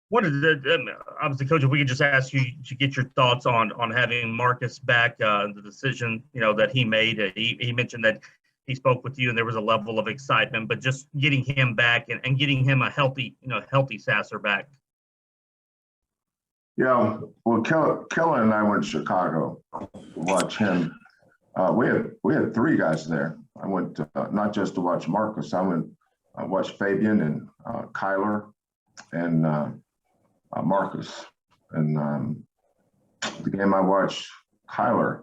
What is it? Obviously, Coach, if we could just ask you to get your thoughts on having Marcus back, the decision that he made. He mentioned that he spoke with you and there was a level of excitement, but just getting him back and getting him a healthy Sasser back. Yeah, well, Kelvin and I went to Chicago to watch him. We had three guys there. I went not just to watch Marcus. I watched Fabian and Kyler and Marcus. And the game I watched, Kyler,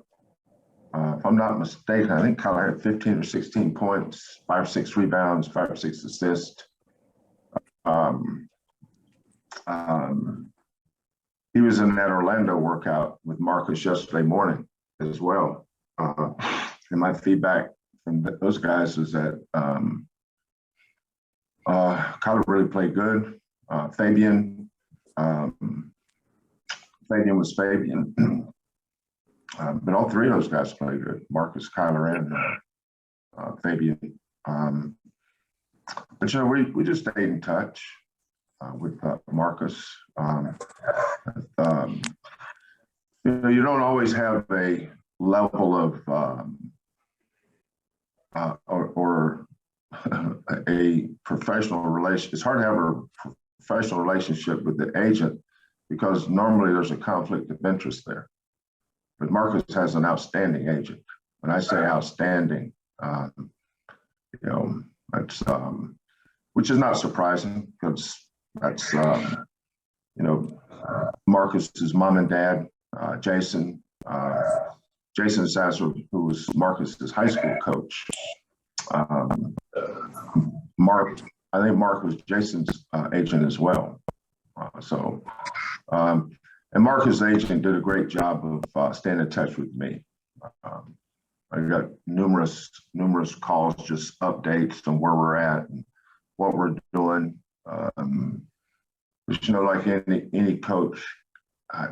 if I'm not mistaken, I think Kyler had 15 or 16 points, 5 or 6 rebounds, 5 or 6 assists. He was in that Orlando workout with Marcus yesterday morning as well. And my feedback from those guys is that Kyler really played good. Fabian was Fabian. But all three of those guys played good. Marcus, Kyler, and Fabian. But we just stayed in touch with Marcus. You don't always have a level of or a professional relation. It's hard to have a professional relationship with the agent because normally there's a conflict of interest there. But Marcus has an outstanding agent. When I say outstanding, that's which is not surprising because that's Marcus's mom and dad, Jason Sasser, who was Marcus's high school coach. I think Mark was Jason's agent as well. And Marcus' agent did a great job of staying in touch with me. I got numerous calls, just updates on where we're at and what we're doing. But like any coach,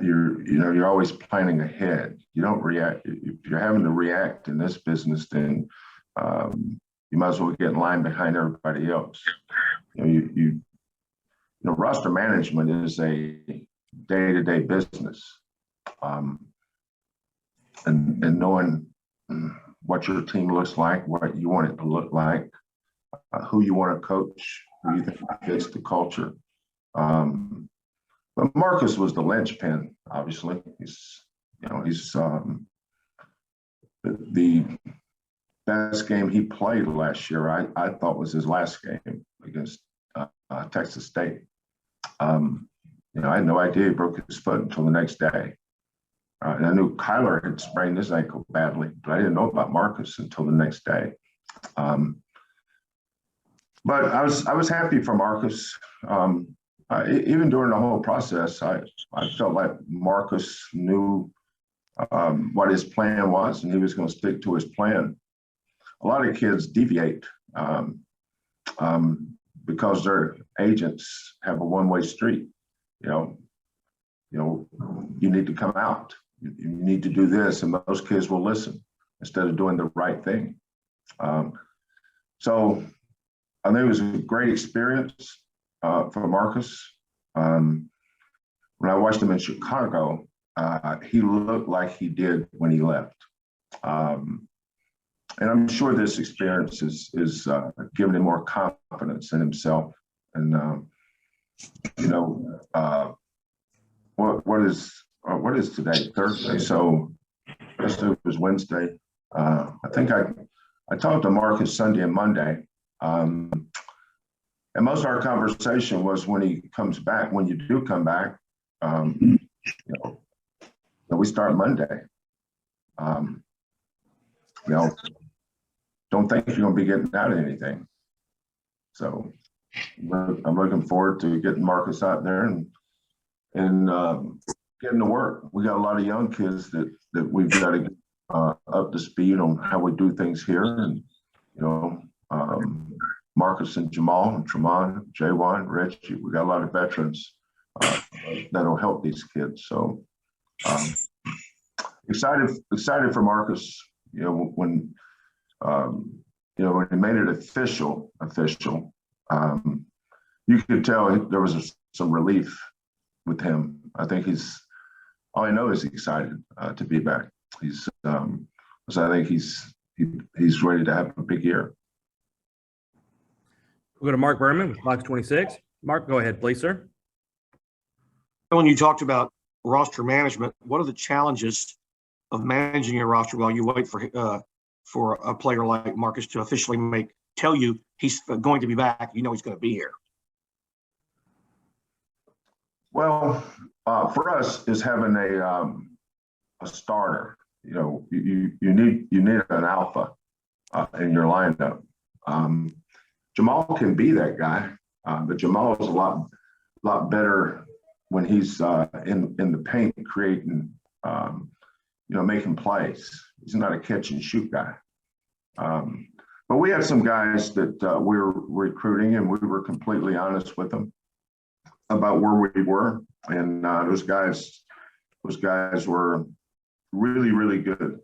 you're always planning ahead. You don't react. If you're having to react in this business, then you might as well get in line behind everybody else. Roster management is a day-to-day business, and knowing what your team looks like, what you want it to look like, who you want to coach, who you think fits the culture. But Marcus was the linchpin. Obviously, he's the best game he played last year. I thought was his last game against Texas State. I had no idea he broke his foot until the next day. And I knew Kyler had sprained his ankle badly, but I didn't know about Marcus until the next day. But I was happy for Marcus. Even during the whole process, I felt like Marcus knew what his plan was, and he was going to stick to his plan. A lot of kids deviate because their agents have a one-way street. You need to come out. You need to do this, and most kids will listen instead of doing the right thing. So I think it was a great experience for Marcus. When I watched him in Chicago, he looked like he did when he left. And I'm sure this experience is giving him more confidence in himself. And what is today? Thursday. So yesterday was Wednesday. I think I talked to Marcus Sunday and Monday. And most of our conversation was when he comes back, when you do come back, we start Monday. Don't think you're going to be getting out of anything. So I'm looking forward to getting Marcus out there and getting to work. We got a lot of young kids that we've got to get up to speed on how we do things here. And, Marcus and Jamal and Tramon, J1, Reggie, we got a lot of veterans that'll help these kids. So excited for Marcus, when he made it official, you could tell there was some relief with him. I think all I know is he's excited to be back. So I think he's ready to have a big year. We'll go to Mark Berman with Fox 26. Mark, go ahead, please, sir. When you talked about roster management, what are the challenges of managing your roster while you wait for a player like Marcus to officially tell you he's going to be back? You know he's going to be here. Well, for us, is having a starter. You know, you need an alpha in your lineup. Jamal can be that guy, but Jamal is a lot better when he's in the paint creating, making plays. He's not a catch and shoot guy. But we had some guys that we were recruiting, and we were completely honest with them about where we were, and those guys were really, really good,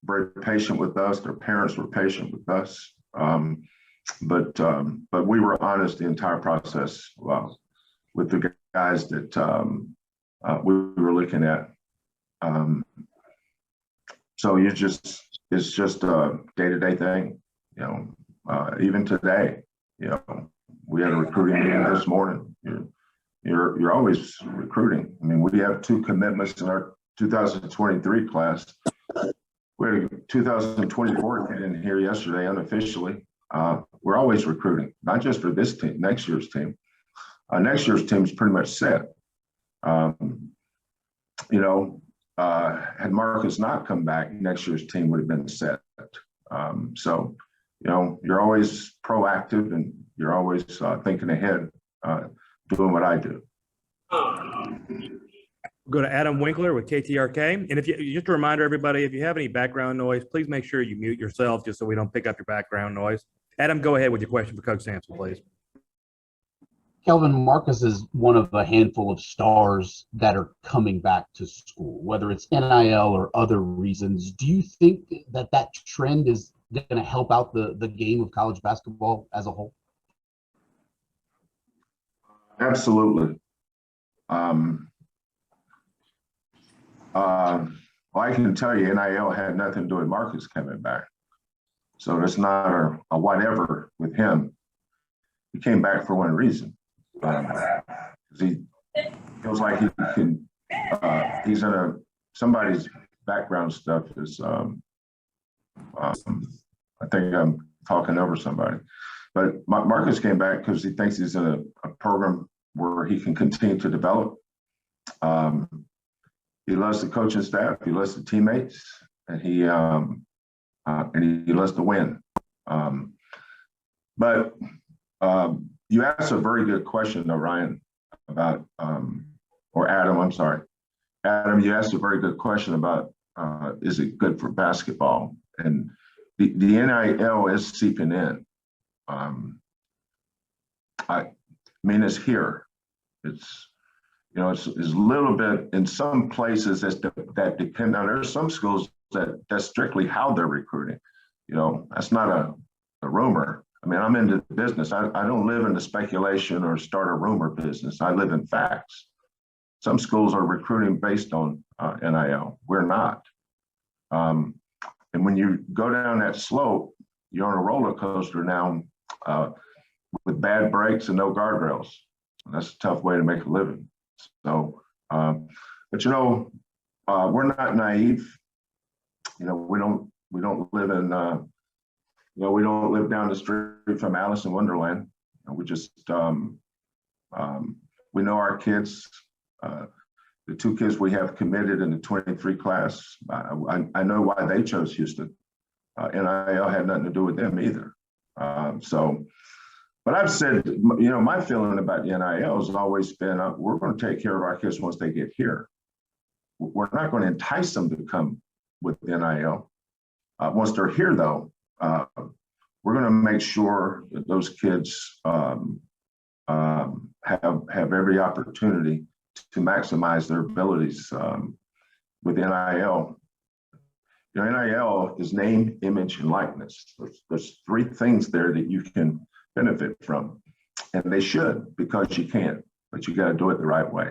very patient with us. Their parents were patient with us, but we were honest the entire process with the guys that we were looking at. So it's just a day-to-day thing, even today, we had a recruiting meeting this morning. You're always recruiting. I mean, we have 2 commitments in our 2023 class. We had a 2024 kid in here yesterday unofficially. We're always recruiting, not just for this team, next year's team. Next year's team is pretty much set. Had Marcus not come back, next year's team would have been set. So, you're always proactive, and you're always thinking ahead, doing what I do. We'll go to Adam Winkler with KTRK. And just a reminder, everybody, if you have any background noise, please make sure you mute yourself just so we don't pick up your background noise. Adam, go ahead with your question for Coach Sampson, please. Kelvin, Marcus is one of a handful of stars that are coming back to school, whether it's NIL or other reasons. Do you think that trend is going to help out the game of college basketball as a whole? Absolutely. Well, I can tell you NIL had nothing to do with Marcus coming back. So it's not a whatever with him. He came back for one reason. He feels like he can, he's in somebody's background stuff is, I think I'm talking over somebody. But Marcus came back because he thinks he's in a program where he can continue to develop. He loves the coaching staff, he loves the teammates, and he loves to win. But you asked a very good question, though, Ryan, about, or Adam, I'm sorry. Adam, you asked a very good question about, is it good for basketball? And the NIL is seeping in. I mean, it's here. It's a little bit in some places that depend on. There's some schools that's strictly how they're recruiting. That's not a rumor. I mean, I'm into business. I don't live in the speculation or start a rumor business. I live in facts. Some schools are recruiting based on NIL. We're not. And when you go down that slope, you're on a roller coaster now with bad brakes and no guardrails. And that's a tough way to make a living. So, but we're not naive. We don't live in. We don't live down the street from Alice in Wonderland. We just, we know our kids, the 2 kids we have committed in the 23 class. I know why they chose Houston. NIL had nothing to do with them either. But I've said, my feeling about the NIL has always been, we're going to take care of our kids once they get here. We're not going to entice them to come with NIL. Once they're here, though, we're going to make sure that those kids have every opportunity to maximize their abilities with NIL. NIL is name, image, and likeness. There's 3 things there that you can benefit from, and they should, because you can. but you got to do it the right way.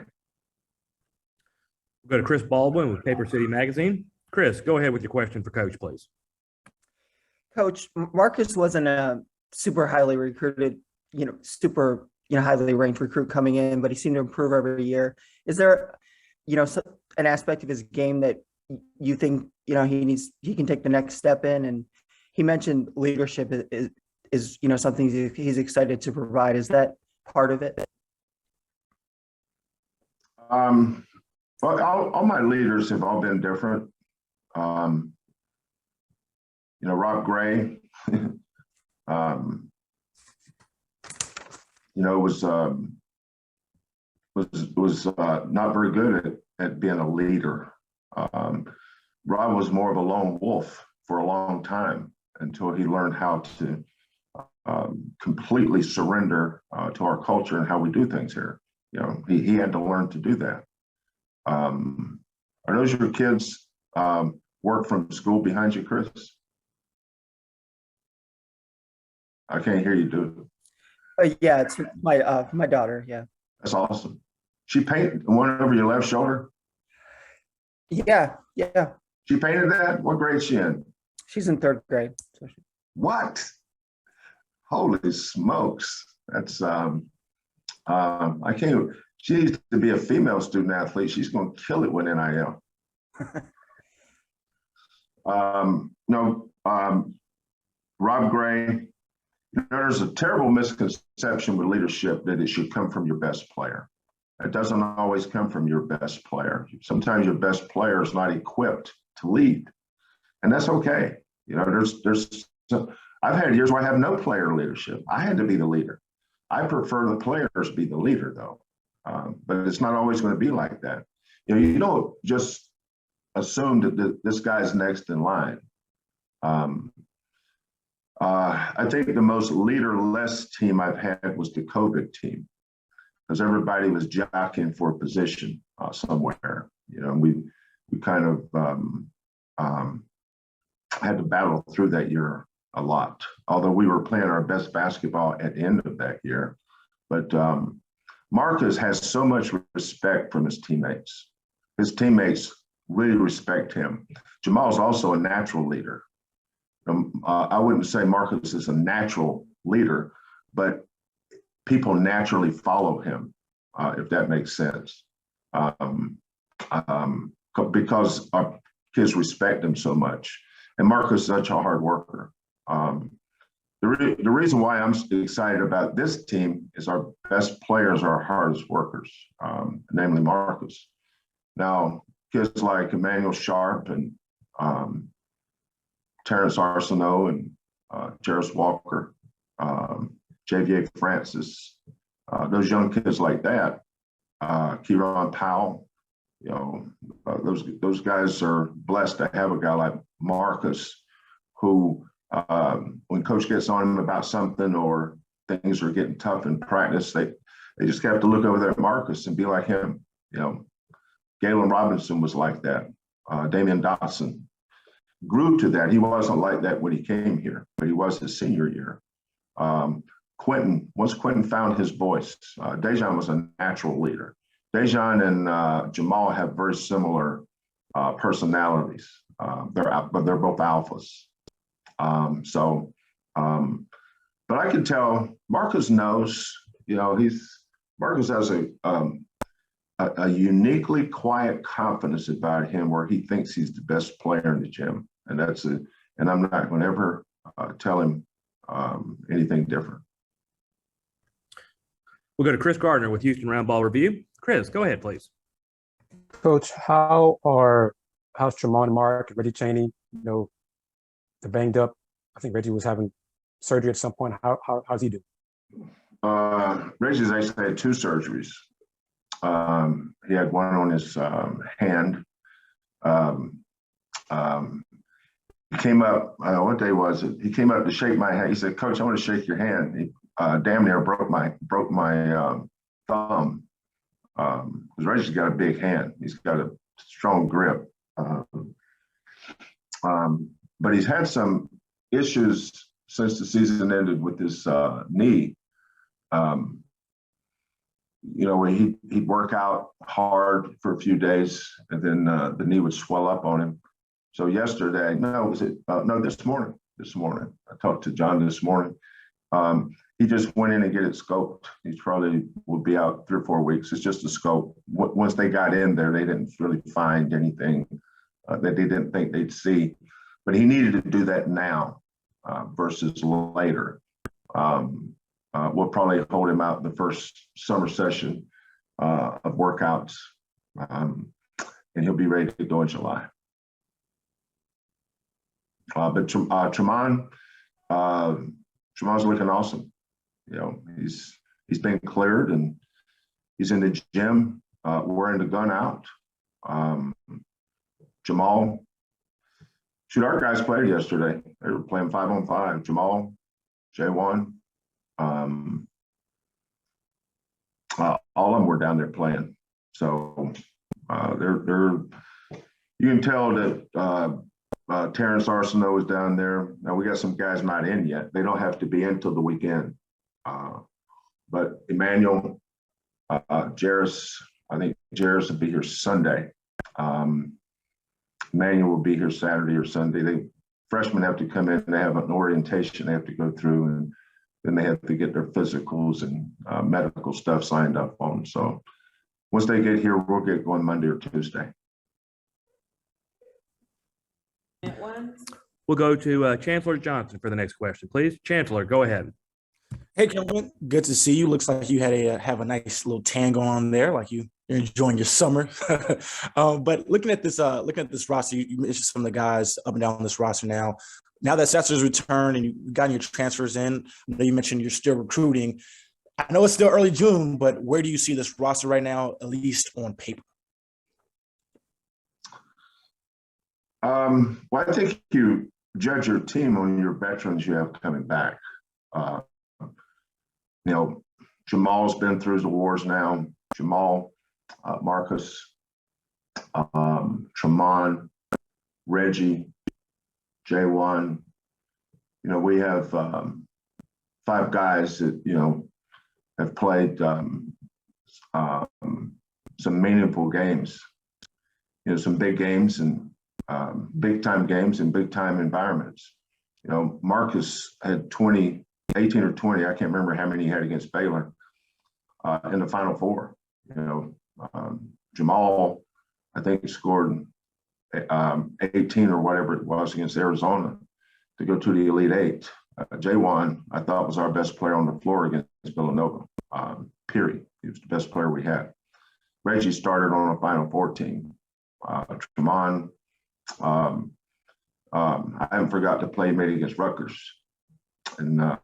We'll go to Chris Baldwin with Paper City Magazine. Chris, go ahead with your question for Coach, please. Coach, Marcus wasn't a super highly recruited, super, highly ranked recruit coming in, but he seemed to improve every year. Is there, an aspect of his game that you think, he can take the next step in? And he mentioned leadership is something he's excited to provide. Is that part of it? Well, all my leaders have all been different. Rob Gray, was not very good at being a leader. Rob was more of a lone wolf for a long time until he learned how to completely surrender to our culture and how we do things here. He had to learn to do that. Are those your kids work from school behind you, Chris? I can't hear you, dude. Yeah, it's my daughter. Yeah. That's awesome. She painted one over your left shoulder? Yeah. She painted that? What grade is she in? She's in 3rd grade. So What? Holy smokes. That's I can't. She needs to be a female student athlete. She's going to kill it with NIL. Rob Gray, there's a terrible misconception with leadership that it should come from your best player. It doesn't always come from your best player. Sometimes your best player is not equipped to lead, and that's okay. I've had years where I have no player leadership. I had to be the leader. I prefer the players be the leader, though. But it's not always going to be like that. You don't just assume that this guy's next in line. I think the most leaderless team I've had was the COVID team, because everybody was jockeying for a position somewhere. We kind of had to battle through that year a lot, although we were playing our best basketball at the end of that year. But Marcus has so much respect from his teammates. His teammates really respect him. Jamal's also a natural leader. I wouldn't say Marcus is a natural leader, but people naturally follow him, if that makes sense, because our kids respect him so much. And Marcus is such a hard worker. The reason why I'm excited about this team is our best players are our hardest workers, namely Marcus. Now, kids like Emanuel Sharpe and Terrence Arsenault and Jarris Walker, Javier Francis, those young kids like that, Kieran Powell, those guys are blessed to have a guy like Marcus who, when coach gets on him about something or things are getting tough in practice, they just have to look over there at Marcus and be like him. Galen Robinson was like that. Damian Dotson grew to that. He wasn't like that when he came here, but he was his senior year. Once Quentin found his voice, Dejan was a natural leader. Dejan and Jamal have very similar personalities, but they're both alphas. But I can tell Marcus knows, Marcus has a uniquely quiet confidence about him where he thinks he's the best player in the gym. And I'm not going to ever tell him anything different. We'll go to Chris Gardner with Houston Roundball Review. Chris, go ahead, please. Coach, how's Tramon and Mark and Reggie Chaney? They're banged up. I think Reggie was having surgery at some point. How's he doing? Reggie's actually had 2 surgeries. He had one on his hand. He came up, what day was it? He came up to shake my hand. He said, "Coach, I want to shake your hand." He damn near broke my thumb. Because Reggie's got a big hand. He's got a strong grip. But he's had some issues since the season ended with his knee. he'd work out hard for a few days, and then the knee would swell up on him. So yesterday, this morning. I talked to John this morning. He just went in and get it scoped. He probably will be out 3 or 4 weeks. It's just a scope. Once they got in there, they didn't really find anything that they didn't think they'd see. But he needed to do that now versus later. We'll probably hold him out in the first summer session of workouts, and he'll be ready to go in July. But Tramon, Tramon's looking awesome. He's been cleared and he's in the gym wearing the gun out. Jamal, our guys played yesterday. They were playing 5-on-5. Jamal, J1, all of them were down there playing. So they're you can tell that Terrence Arsenault is down there. Now we got some guys not in yet. They don't have to be in till the weekend. But Emanuel, Jairus, I think Jairus will be here Sunday. Emanuel will be here Saturday or Sunday. Freshmen have to come in and they have an orientation they have to go through, and then they have to get their physicals and medical stuff signed up on them. So once they get here, we'll get going Monday or Tuesday. We'll go to Chancellor Johnson for the next question, please. Chancellor, go ahead. Hey, Kelvin, good to see you. Looks like you had have a nice little tan going on there, like you're enjoying your summer. But looking at this roster, you mentioned some of the guys up and down this roster now. Now that Sasser's returned and you've gotten your transfers in, I know you mentioned you're still recruiting. I know it's still early June, but where do you see this roster right now, at least on paper? Well, I think you judge your team on your veterans you have coming back. Jamal's been through the wars now. Jamal, Marcus, Tramon, Reggie, J1. We have 5 guys that, have played some meaningful games, some big games and big time games in big time environments. Marcus had 18 or 20, I can't remember how many he had against Baylor in the Final Four. Jamal, I think, scored 18 or whatever it was against Arizona to go to the Elite Eight. J1, I thought, was our best player on the floor against Villanova, period. He was the best player we had. Reggie started on a Final Four team. Tramon, I haven't forgot the play he made against Rutgers and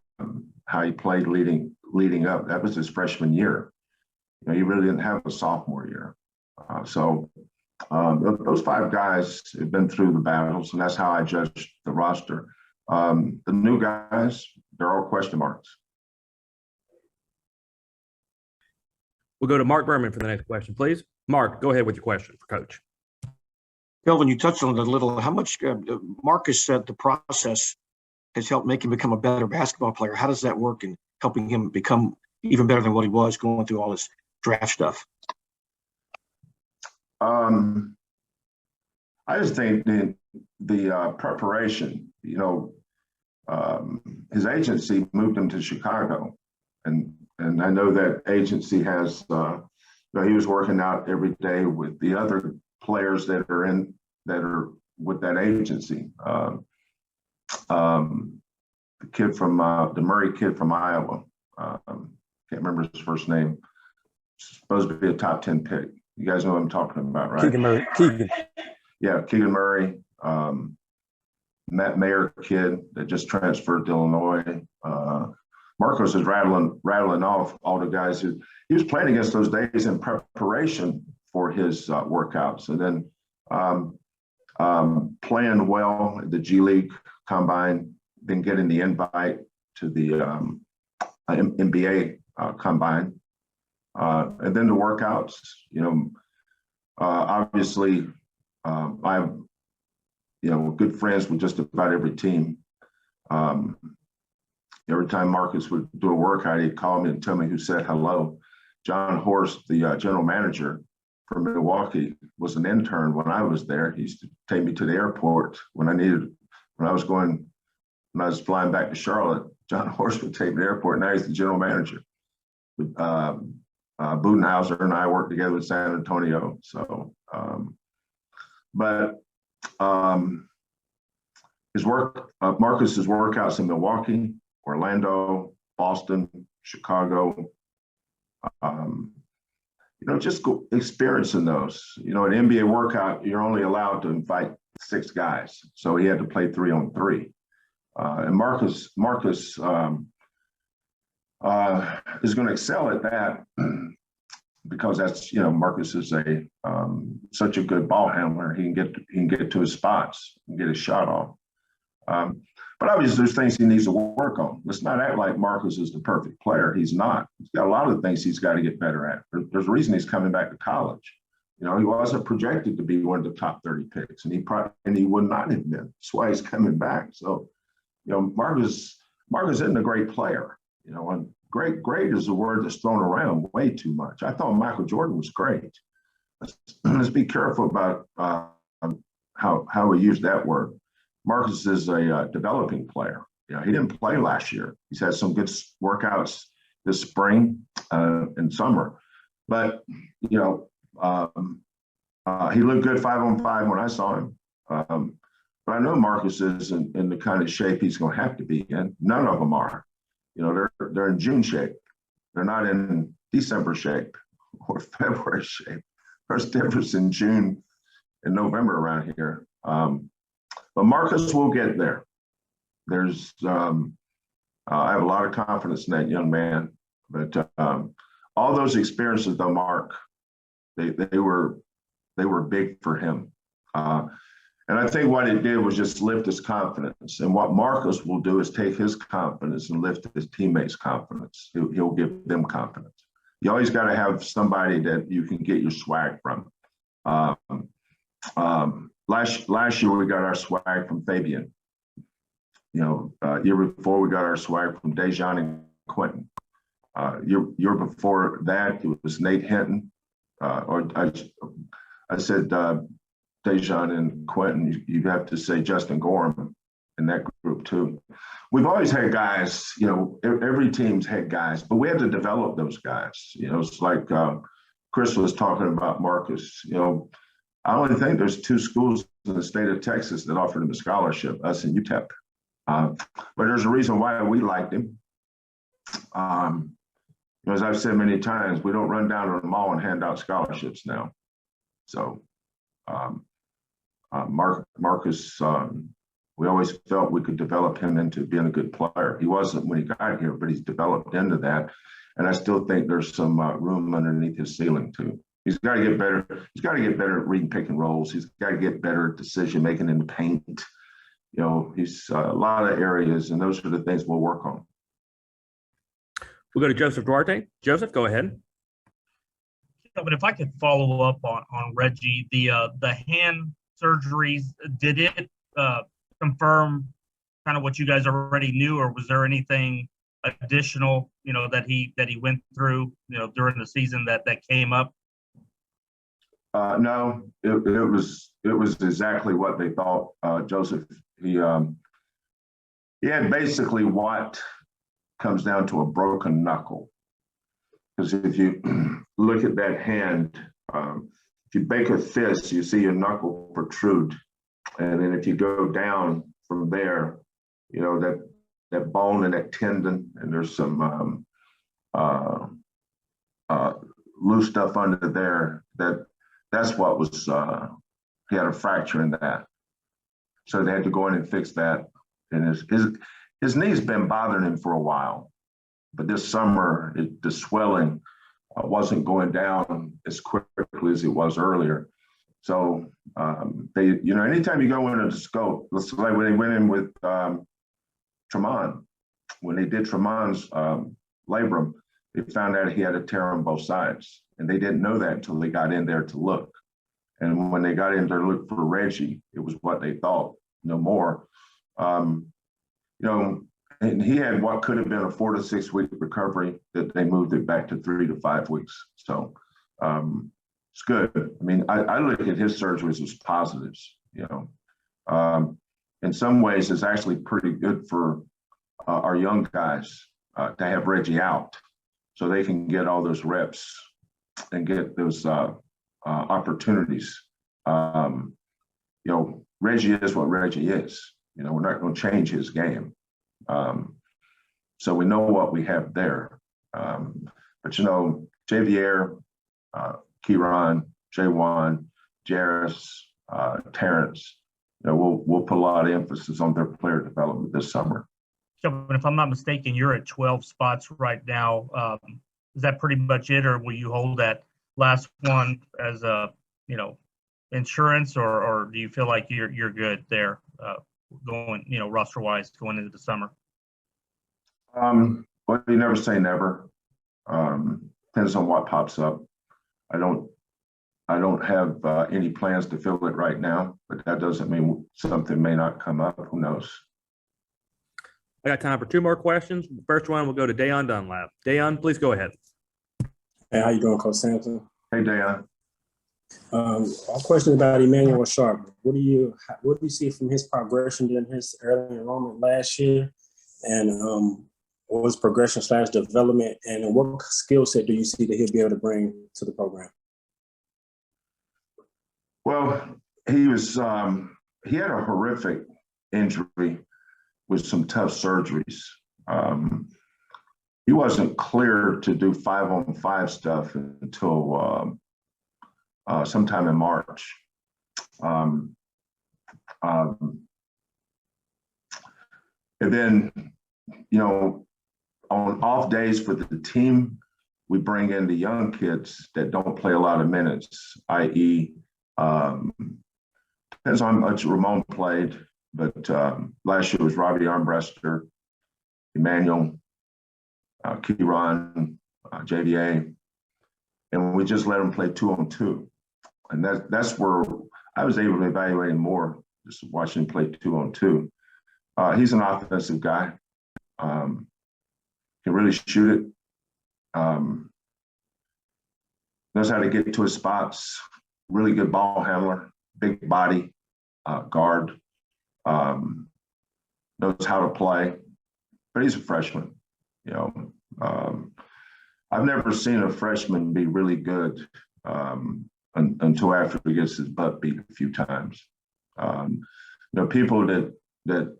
how he played leading up. That was his freshman year. He really didn't have a sophomore year. So those 5 guys have been through the battles, and that's how I judge the roster. The new guys, they're all question marks. We'll go to Mark Berman for the next question, please. Mark, go ahead with your question for Coach. Kelvin, you touched on it a little. How much Marcus said the process has helped make him become a better basketball player? How does that work in helping him become even better than what he was going through all this draft stuff? I just think the preparation, his agency moved him to Chicago, and I know that agency has, he was working out every day with the other players that are with that agency. The kid from the Murray kid from Iowa, can't remember his first name. Supposed to be a top 10 pick. You guys know what I'm talking about, right? Keegan Murray. Yeah, Keegan Murray. Matt Mayer kid that just transferred to Illinois. Marcos is rattling off all the guys who he was playing against those days in preparation for his workouts, and then playing well at the G League Combine, then getting the invite to the NBA Combine, and then the workouts. Obviously, I'm good friends with just about every team. Every time Marcus would do a workout, he'd call me and tell me who said hello. John Horst, the general manager for Milwaukee, was an intern when I was there. He used to take me to the airport when I was flying back to Charlotte. John Horst would take me to the airport. Now he's the general manager. Budenhauser and I worked together with San Antonio. So, Marcus's workouts in Milwaukee, Orlando, Boston, Chicago, just experiencing those. An NBA workout, you're only allowed to invite 6 guys. So he had to play 3-on-3. And Marcus is going to excel at that because that's, Marcus is such a good ball handler. He can get to his spots and get his shot off. But obviously there's things he needs to work on. Let's not act like Marcus is the perfect player. He's not. He's got a lot of things he's got to get better at. There's a reason he's coming back to college. He wasn't projected to be one of the top 30 picks, and he would not have been. That's why he's coming back. So, Marcus isn't a great player. And great is a word that's thrown around way too much. I thought Michael Jordan was great. Let's be careful about how we use that word. Marcus is a developing player. He didn't play last year. He's had some good workouts this spring and summer, but he looked good 5-on-5 when I saw him. But I know Marcus is in the kind of shape he's going to have to be in. None of them are. They're in June shape. They're not in December shape or February shape. There's a difference in June and November around here. But Marcus will get there. I have a lot of confidence in that young man. But all those experiences, though, Mark, they were big for him. And I think what it did was just lift his confidence. And what Marcus will do is take his confidence and lift his teammates' confidence. He'll give them confidence. You always got to have somebody that you can get your swag from. Last year we got our swag from Fabian. Year before we got our swag from Dejan and Quentin. Year before that it was Nate Hinton. I said Dejan and Quentin. You have to say Justin Gorham in that group too. We've always had guys. Every team's had guys, but we had to develop those guys. It's like Chris was talking about Marcus. I only think there's 2 schools in the state of Texas that offered him a scholarship, us and UTEP. But there's a reason why we liked him. As I've said many times, we don't run down to the mall and hand out scholarships now. So Marcus, we always felt we could develop him into being a good player. He wasn't when he got here, but he's developed into that. And I still think there's some room underneath his ceiling too. He's got to get better. He's got to get better at reading pick and rolls. He's got to get better at decision making in the paint. He's a lot of areas, and those are the things we'll work on. We'll go to Joseph Duarte. Joseph, go ahead. But if I could follow up on Reggie, the hand surgeries, did it confirm kind of what you guys already knew, or was there anything additional, that he went through, during the season that came up? No, it was exactly what they thought. Joseph, he had basically what comes down to a broken knuckle. Because if you look at that hand, if you bake a fist, you see your knuckle protrude, and then if you go down from there, that bone and that tendon, and there's some loose stuff under there. That's what was. He had a fracture in that, so they had to go in and fix that. And his knee's been bothering him for a while, but this summer the swelling wasn't going down as quickly as it was earlier. So they, anytime you go into the scope, let's say when they went in with Tramon, when they did Tramon's labrum, they found out he had a tear on both sides, and they didn't know that until they got in there to look. And when they got in there to look for Reggie, it was what they thought, no more. and he had what could have been a 4 to 6 week recovery that they moved it back to 3 to 5 weeks. So it's good. I mean, I look at his surgeries as positives, you know. In some ways, it's actually pretty good for our young guys to have Reggie out so they can get all those reps and get those opportunities. You know, Reggie is what Reggie is. You know, we're not going to change his game. So we know what we have there. But, you know, Javier, Kieran, Jaywan, Jairus, Terrence, you know, we'll put a lot of emphasis on their player development this summer. Kelvin, if I'm not mistaken, you're at 12 spots right now. Is that pretty much it, or will you hold that last one as a, you know, insurance, or do you feel like you're good there going, you know, roster wise going into the summer? Well, you never say never. Depends on what pops up. I don't have any plans to fill it right now, but that doesn't mean something may not come up. Who knows? I got time for 2 more questions. The first one will go to Dayon Dunlap. Dayon, please go ahead. Hey, how you doing, Coach Sampson? Hey, Dayon. A question about Emanuel Sharpe. What do you see from his progression during his early enrollment last year, and what was progression / development, and what skill set do you see that he'll be able to bring to the program? Well, he was he had a horrific injury with some tough surgeries. He wasn't clear to do 5-on-5 stuff until sometime in March. And then, you know, on off days for the team, we bring in the young kids that don't play a lot of minutes, i.e., depends on how much Ramon played, but last year was Robbie Armbruster, Emanuel, Kieran, JVA, and we just let him play 2-on-2. And that's where I was able to evaluate him more, just watching him play 2-on-2. He's an offensive guy. Can really shoot it. Knows how to get to his spots. Really good ball handler, big body, guard. Knows how to play, but he's a freshman. You know, I've never seen a freshman be really good until after he gets his butt beat a few times. You know, people that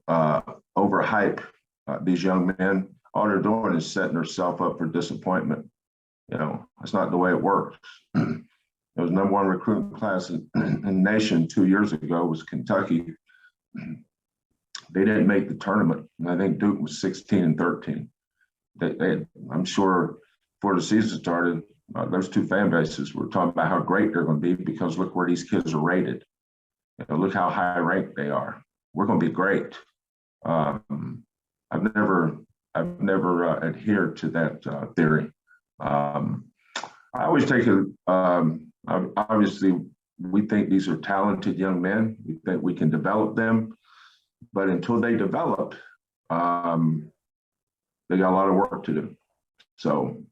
overhype these young men, all they're doing is setting themselves up for disappointment. You know, that's not the way it works. It was number 1 recruiting class in the nation 2 years ago was Kentucky. They didn't make the tournament. And I think Duke was 16-13. I'm sure before the season started, those 2 fan bases were talking about how great they're going to be because look where these kids are rated. You know, look how high ranked they are. We're going to be great. I've never adhered to that theory. I always take it. Obviously, we think these are talented young men. We think we can develop them, but until they develop, they got a lot of work to do. So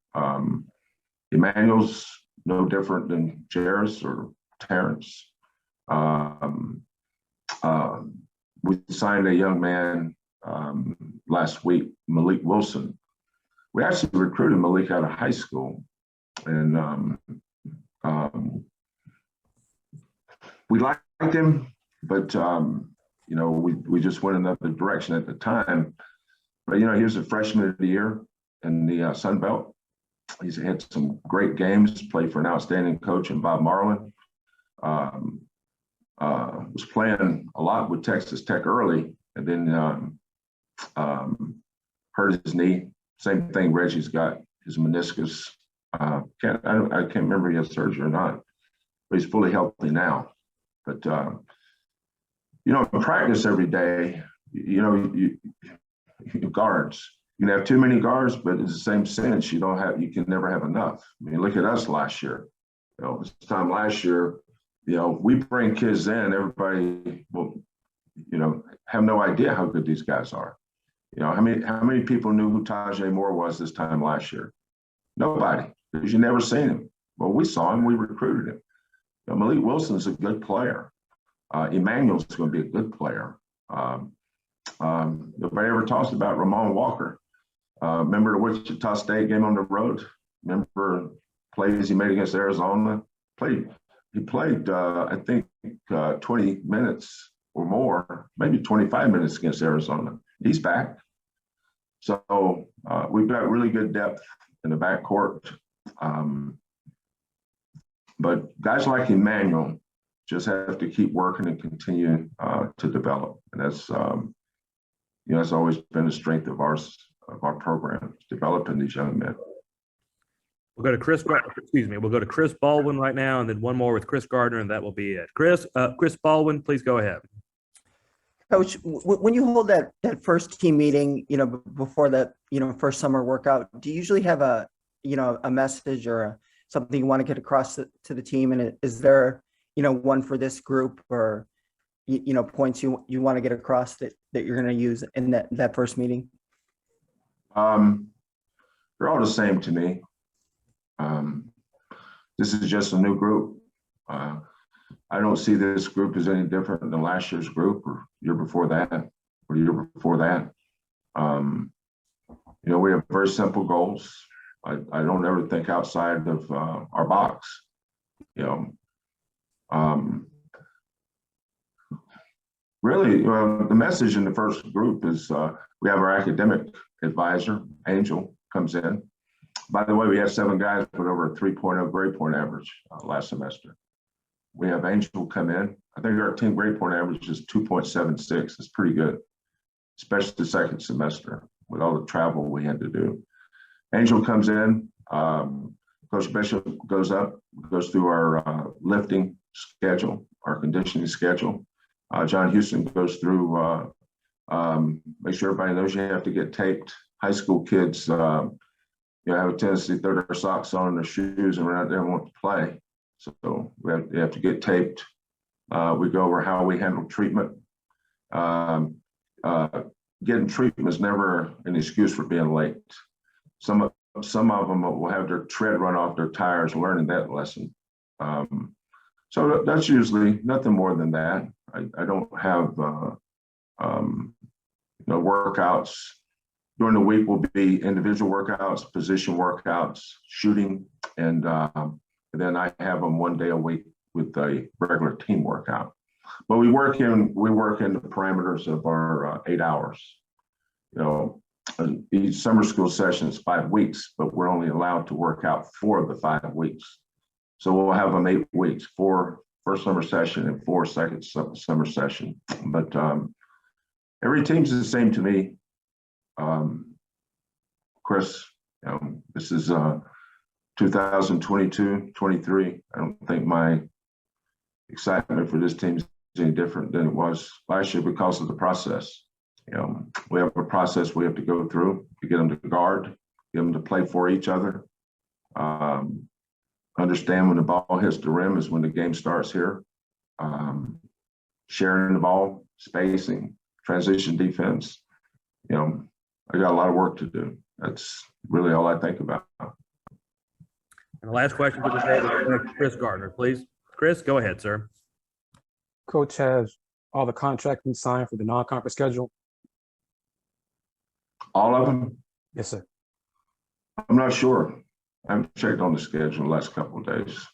Emmanuel's no different than Jairus or Terrence. We signed a young man last week, Mylik Wilson. We actually recruited Mylik out of high school, and we liked him, but you know, we just went another direction at the time. But you know, he was a freshman of the year in the Sun Belt. He's had some great games, played for an outstanding coach in Bob Marlin. Was playing a lot with Texas Tech early, and then hurt his knee. Same thing Reggie's got, his meniscus. I can't remember if he had surgery or not, but he's fully healthy now. But you know, in practice every day, you know, you guards. You can have too many guards, but it's the same sense. You can never have enough. I mean, look at us last year. You know, this time last year, you know, we bring kids in, everybody will, you know, have no idea how good these guys are. You know, how many people knew who Tajay Moore was this time last year? Nobody, because you never seen him. Well, we saw him, we recruited him. You know, Mylik Wilson's a good player. Emanuel's going to be a good player. Nobody ever talks about Ramon Walker. Remember the Wichita State game on the road? Remember plays he made against Arizona? He played, I think, 20 minutes or more, maybe 25 minutes against Arizona. He's back. So we've got really good depth in the backcourt. But guys like Emanuel just have to keep working and continue to develop. And that's, that's always been a strength of our program, developing these young men. We'll go to We'll go to Chris Baldwin right now, and then one more with Chris Gardner, and that will be it. Chris Baldwin, please go ahead. Coach, when you hold that first team meeting, before that, first summer workout, do you usually have a message or something you want to get across to the team? And is there, one for this group or, points you want to get across that you're going to use in that first meeting? They're all the same to me. This is just a new group. I don't see this group as any different than last year's group or year before that or year before that. We have very simple goals. I don't ever think outside of our box. Really, the message in the first group is we have our academic advisor, Angel, comes in. By the way, we had 7 guys with over a 3.0 grade point average last semester. We have Angel come in. I think our team grade point average is 2.76. It's pretty good, especially the second semester with all the travel we had to do. Angel comes in. Coach Bishop goes through our lifting schedule, our conditioning schedule. John Houston goes through, make sure everybody knows you have to get taped. High school kids, have a tendency to throw their socks on, their shoes, and run out there and want to play. So we have to get taped. We go over how we handle treatment. Getting treatment is never an excuse for being late. Some of them will have their tread run off their tires learning that lesson. So that's usually nothing more than that. I don't have workouts. During the week will be individual workouts, position workouts, shooting, and then I have them one day a week with a regular team workout. But we work in the parameters of our 8 hours. Each summer school session is 5 weeks, but we're only allowed to work out 4 of the 5 weeks. So we'll have them 8 weeks, 4 first summer session and 4 second summer session. But every team's the same to me. Chris, this is 2022-23. I don't think my excitement for this team is any different than it was last year because of the process. We have a process we have to go through to get them to guard, get them to play for each other. Understand when the ball hits the rim is when the game starts here. Sharing the ball, spacing, transition defense. I got a lot of work to do. That's really all I think about. And the last question for the day is Chris Gardner, please. Chris, go ahead, sir. Coach, has all the contracts been signed for the non-conference schedule? All of them? Yes, sir. I'm not sure. I haven't checked on the schedule the last couple of days.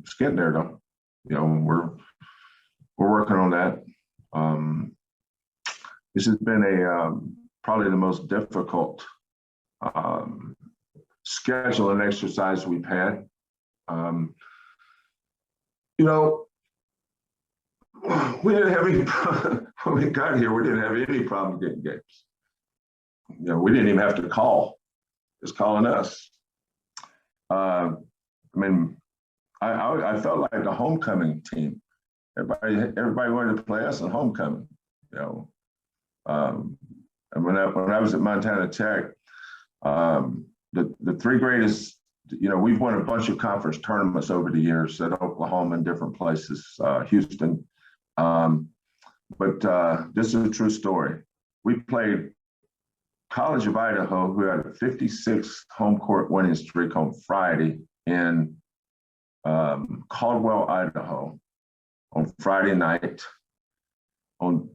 It's getting there though. We're working on that. This has been probably the most difficult scheduling exercise we've had. We didn't have any when we got here. We didn't have any problem getting games. We didn't even have to call. It's calling us. I felt like the homecoming team. Everybody wanted to play us in homecoming. And when I was at Montana Tech, the 3 greatest, we've won a bunch of conference tournaments over the years at Oklahoma and different places, Houston. But this is a true story. We played College of Idaho, who had a 56 home court winning streak on Friday in Caldwell, Idaho, on Friday night. On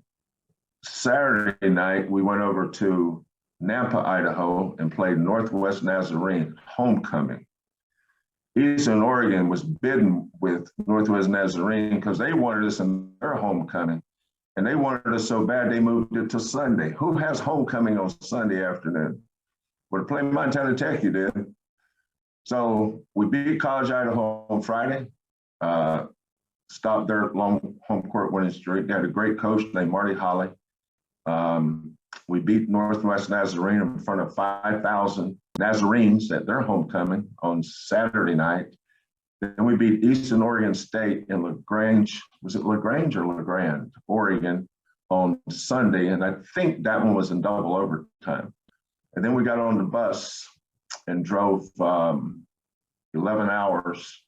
Saturday night, we went over to Nampa, Idaho, and played Northwest Nazarene homecoming. Eastern Oregon was bidding with Northwest Nazarene because they wanted us in their homecoming, and they wanted us so bad they moved it to Sunday. Who has homecoming on Sunday afternoon? Well, to play Montana Tech, you did. So we beat College Idaho on Friday, stopped their long home court winning streak. They had a great coach named Marty Holly. We beat Northwest Nazarene in front of 5,000 Nazarenes at their homecoming on Saturday night. Then we beat Eastern Oregon State in LaGrange. Was it LaGrange or LaGrande, Oregon, on Sunday? And I think that one was in double overtime. And then we got on the bus and drove 11 hours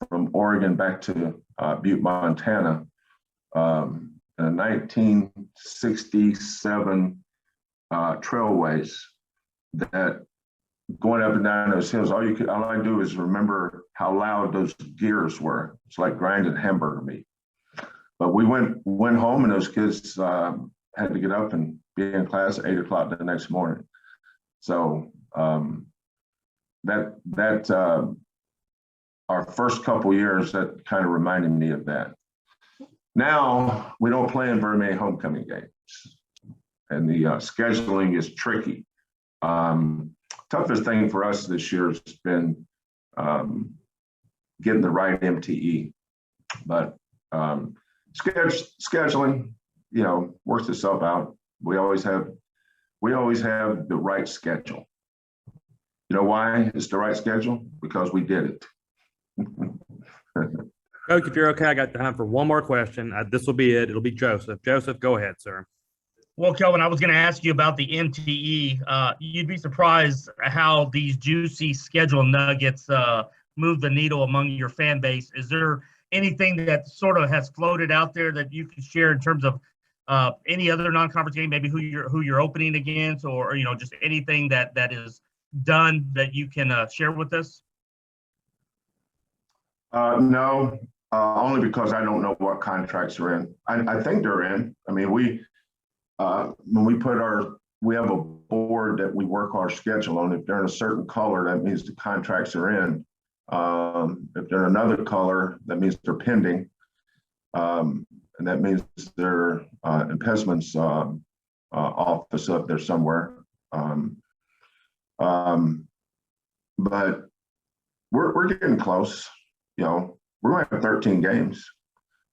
from Oregon back to Butte, Montana. In a 1967 trailways that going up and down those hills, all I do is remember how loud those gears were. It's like grinding hamburger meat. But we went home, and those kids had to get up and be in class at 8 o'clock the next morning. So our first couple years, that kind of reminded me of that. Now we don't play in very many homecoming games, and the scheduling is tricky. Toughest thing for us this year has been getting the right MTE, but scheduling, works itself out. We always have the right schedule. You know why it's the right schedule? Because we did it. Coach, if you're okay, I got time for one more question. This will be it. It'll be Joseph. Joseph, go ahead, sir. Well, Kelvin, I was going to ask you about the MTE. You'd be surprised how these juicy schedule nuggets move the needle among your fan base. Is there anything that sort of has floated out there that you can share in terms of any other non-conference game, maybe who you're opening against, or just anything that is done that you can share with us? No, only because I don't know what contracts are in. I think they're in. I mean, when we we have a board that we work our schedule on. If they're in a certain color, that means the contracts are in. If they're another color, that means they're pending. And that means they're in Pesman's office up there somewhere. But we're getting close. We're going to have 13 games. As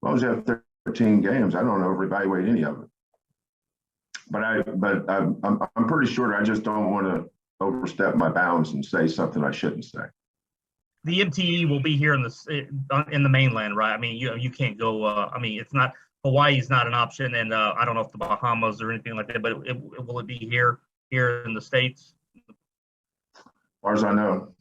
long as you have 13 games, I don't overevaluate any of it. But I'm pretty sure I just don't want to overstep my bounds and say something I shouldn't say. The MTE will be here in the mainland, right? I mean, you can't go. It's not, Hawaii is not an option, and I don't know if the Bahamas or anything like that. But will it be here in the States? As far as I know.